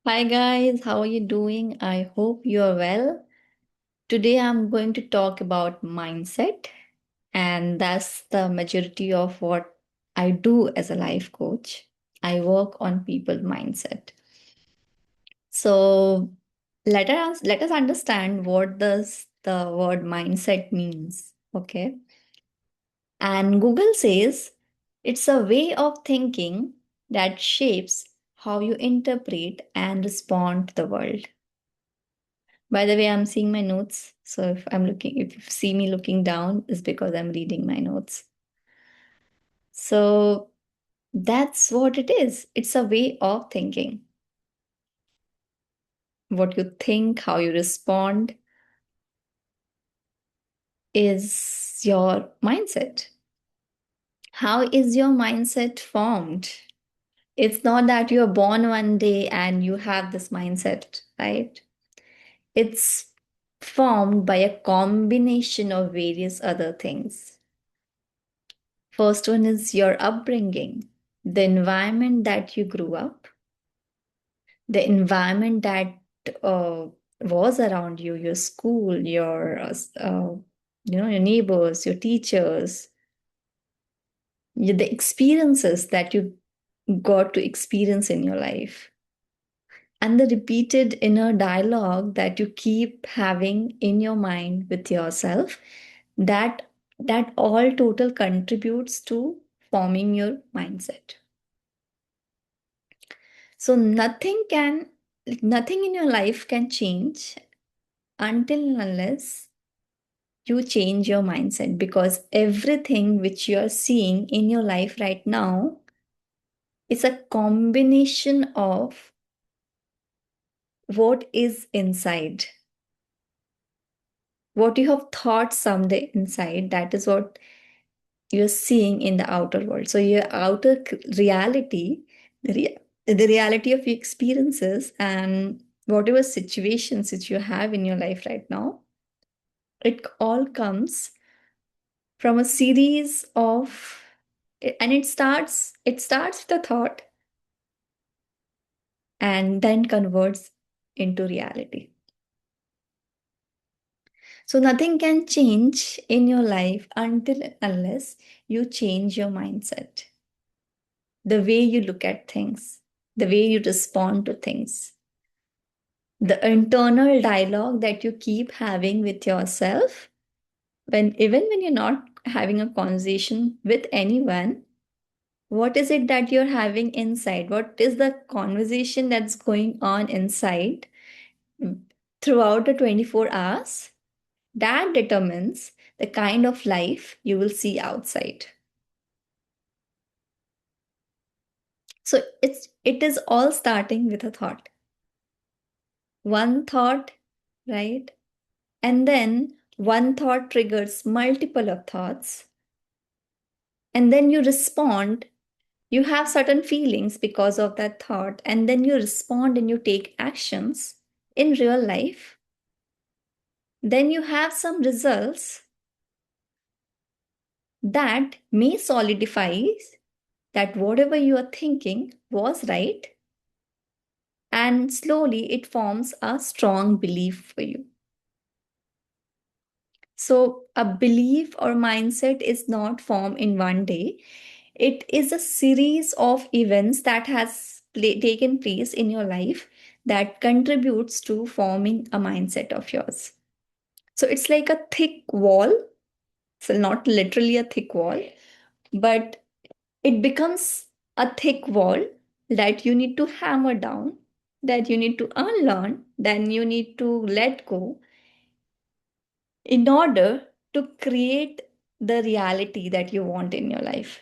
Hi guys, how are you doing? I hope you are well. Today I'm going to talk about mindset, and that's the majority of what I do as a life coach. I work on people's mindset. So let us understand what does the word mindset means. Okay. And Google says it's a way of thinking that shapes how you interpret and respond to the world. By the way, I'm seeing my notes. So if you see me looking down, it's because I'm reading my notes. So that's what it is. It's a way of thinking. What you think, how you respond is your mindset. How is your mindset formed? It's not that you're born one day and you have this mindset, right? It's formed by a combination of various other things. First one is your upbringing, the environment that you grew up, the environment that uh, was around you, your school, your neighbors, your teachers, the experiences that you got to experience in your life, and the repeated inner dialogue that you keep having in your mind with yourself. That that all total contributes to forming your mindset. So nothing in your life can change until and unless you change your mindset, because everything which you are seeing in your life right now is a combination of what is inside. What you have thought someday inside, that is what you're seeing in the outer world. So your reality, the reality of your experiences and whatever situations that you have in your life right now, it all comes from a series of, and it starts with a thought and then converts into reality. So nothing can change in your life until unless you change your mindset, the way you look at things, the way you respond to things, the internal dialogue that you keep having with yourself, when you're not having a conversation with anyone. What is it that you're having inside? What is the conversation that's going on inside throughout the 24 hours? That determines the kind of life you will see outside. So it is all starting with a thought. One thought, right? And then one thought triggers multiple of thoughts. And then you respond. You have certain feelings because of that thought. And then you respond and you take actions in real life. Then you have some results that may solidify that whatever you are thinking was right, and slowly it forms a strong belief for you. So a belief or mindset is not formed in one day. It is a series of events that has taken place in your life that contributes to forming a mindset of yours. So it's like a thick wall. So not literally a thick wall, but it becomes a thick wall that you need to hammer down, that you need to unlearn, then you need to let go in order to create the reality that you want in your life.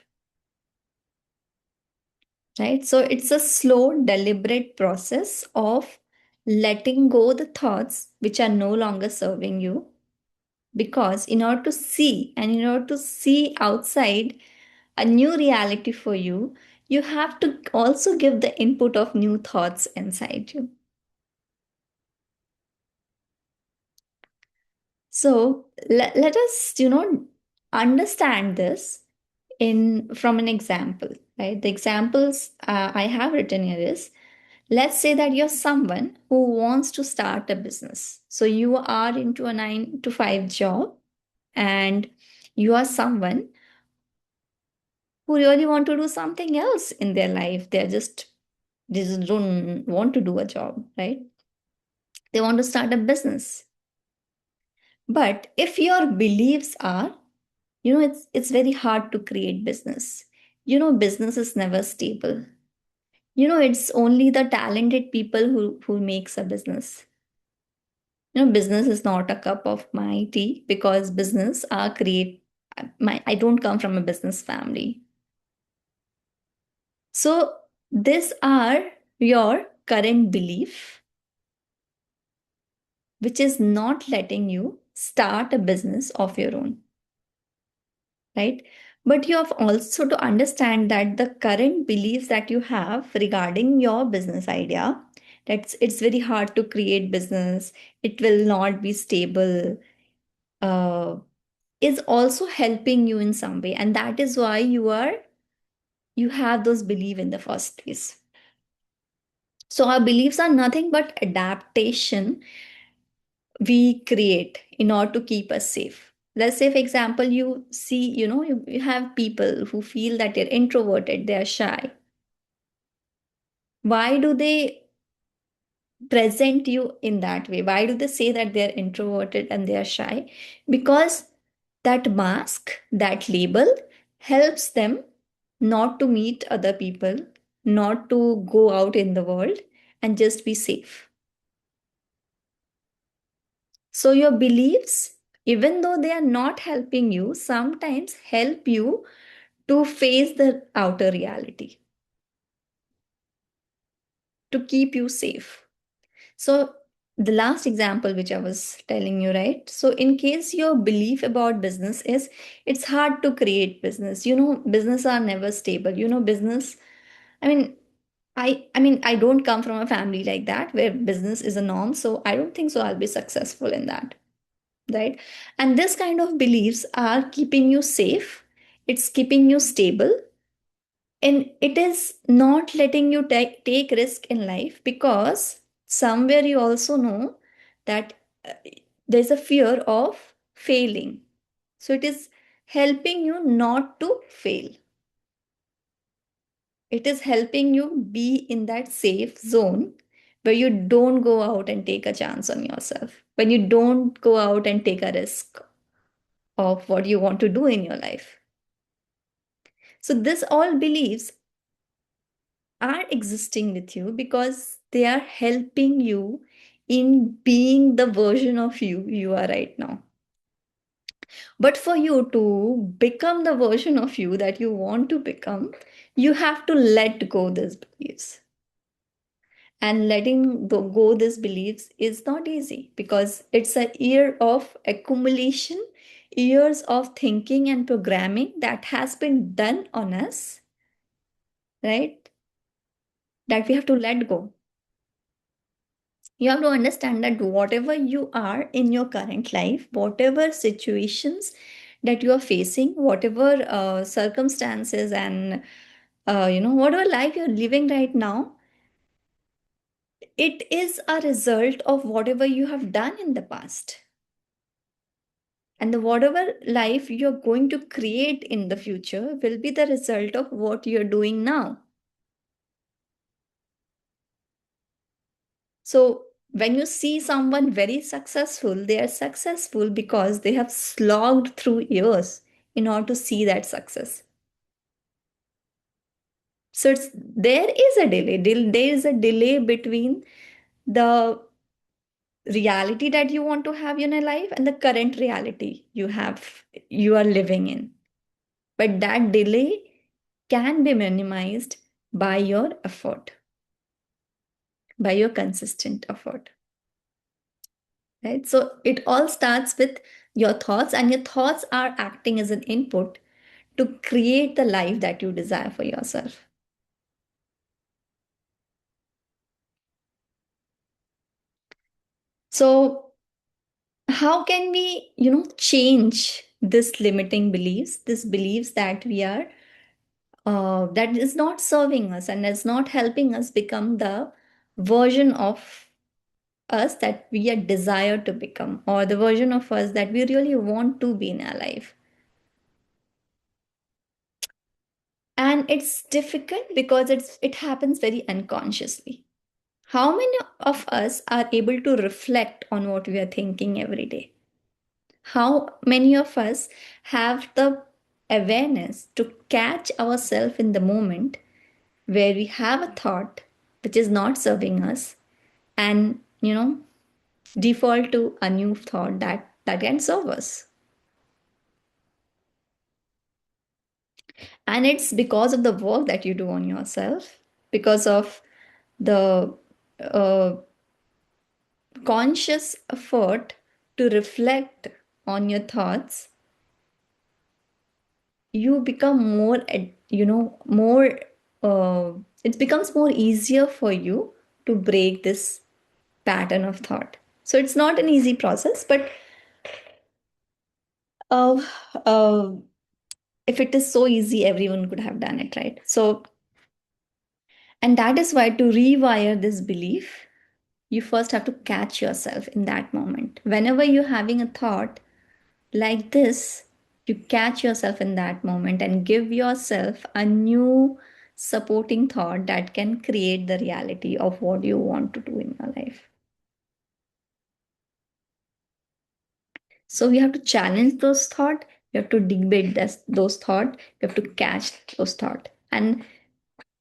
Right? So it's a slow, deliberate process of letting go the thoughts which are no longer serving you. Because in order to see and in order to see outside a new reality for you, you have to also give the input of new thoughts inside you. So let us, understand this in from an example, right? The examples I have written here is, Let's say that you're someone who wants to start a business. So you are into a 9 to 5 job, and you are someone who really want to do something else in their life. They just don't want to do a job, right? They want to start a business. But if your beliefs are, it's very hard to create business. Business is never stable. It's only the talented people who makes a business. Business is not a cup of my tea, because business are create my I don't come from a business family. So these are your current belief, which is not letting you start a business of your own, right? But you have also to understand that the current beliefs that you have regarding your business idea, that it's very hard to create business, it will not be stable, uh, is also helping you in some way, and that is why you have those belief in the first place. So our beliefs are nothing but adaptation we create in order to keep us safe. Let's say, for example, you see, you have people who feel that they're introverted, they're shy. Why do they present you in that way? Why do they say that they're introverted and they're shy? Because that mask, that label helps them not to meet other people, not to go out in the world and just be safe. So your beliefs, even though they are not helping you, sometimes help you to face the outer reality, to keep you safe. So the last example which I was telling you, right? So in case your belief about business is it's hard to create business. Business are never stable. Business, I mean, I don't come from a family like that where business is a norm, so I don't think so I'll be successful in that, right? And this kind of beliefs are keeping you safe, it's keeping you stable, and it is not letting you take risk in life, because somewhere you also know that uh, there's a fear of failing. So it is helping you not to fail. It is helping you be in that safe zone where you don't go out and take a chance on yourself, when you don't go out and take a risk of what you want to do in your life. So, this all beliefs are existing with you because they are helping you in being the version of you are right now. But for you to become the version of you that you want to become, you have to let go these beliefs. And letting go these beliefs is not easy, because it's a year of accumulation, years of thinking and programming that has been done on us, right? That we have to let go. You have to understand that whatever you are in your current life, whatever situations that you are facing, whatever circumstances and whatever life you're living right now, it is a result of whatever you have done in the past. And the whatever life you're going to create in the future will be the result of what you're doing now. So when you see someone very successful, they are successful because they have slogged through years in order to see that success. So there is a delay. There is a delay between the reality that you want to have in your life and the current reality you are living in. But that delay can be minimized by your effort, by your consistent effort, right? So it all starts with your thoughts, and your thoughts are acting as an input to create the life that you desire for yourself. So how can we, change this limiting beliefs, this beliefs that we are that is not serving us and is not helping us become the version of us that we are desire to become, or the version of us that we really want to be in our life. And it's difficult because it happens very unconsciously. How many of us are able to reflect on what we are thinking every day? How many of us have the awareness to catch ourselves in the moment where we have a thought which is not serving us, and default to a new thought that can serve us? And it's because of the work that you do on yourself, because of the uh, conscious effort to reflect on your thoughts. You become more more uh, it becomes more easier for you to break this pattern of thought. So it's not an easy process, but uh, uh, if it is so easy, everyone could have done it, right? So, and that is why, to rewire this belief, you first have to catch yourself in that moment. Whenever you're having a thought like this, you catch yourself in that moment and give yourself a new supporting thought that can create the reality of what you want to do in your life. So we have to challenge those thoughts, you have to debate those thoughts, you have to catch those thoughts. And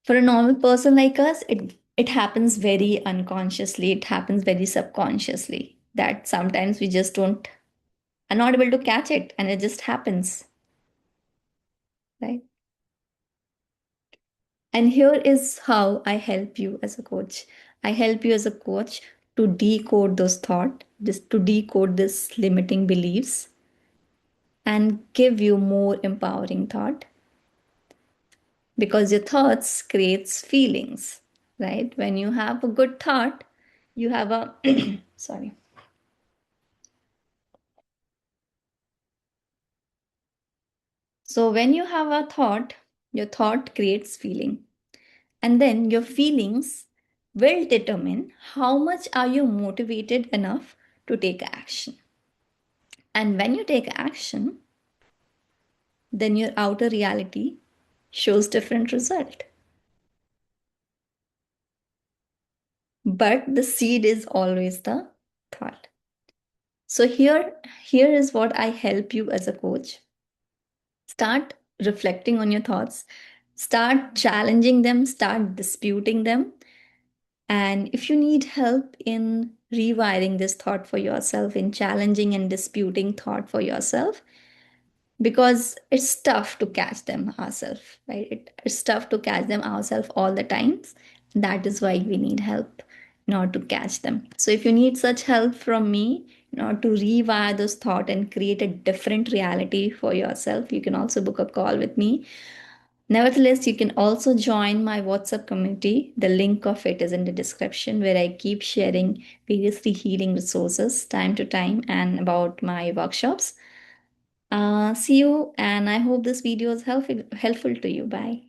for a normal person like us, it happens very unconsciously, it happens very subconsciously, that sometimes we just don't are not able to catch it, and it just happens, right? And here is how I help you as a coach. I help you as a coach to decode those thoughts, just to decode this limiting beliefs and give you more empowering thought, because your thoughts creates feelings, right? When you have a good thought, you have a sorry. So when you have a thought, your thought creates feeling. And then your feelings will determine how much are you motivated enough to take action. And when you take action, then your outer reality shows different result. But the seed is always the thought. So here is what I help you as a coach. Start reflecting on your thoughts, start challenging them, start disputing them. And if you need help in rewiring this thought for yourself, in challenging and disputing thought for yourself, because it's tough to catch them ourselves, right? It's tough to catch them ourselves all the times. That is why we need help in order to catch them. So if you need such help from me in order to rewire this thought and create a different reality for yourself, you can also book a call with me. Nevertheless, you can also join my WhatsApp community. The link of it is in the description, where I keep sharing various healing resources time to time and about my workshops. See you, and I hope this video is helpful to you. Bye.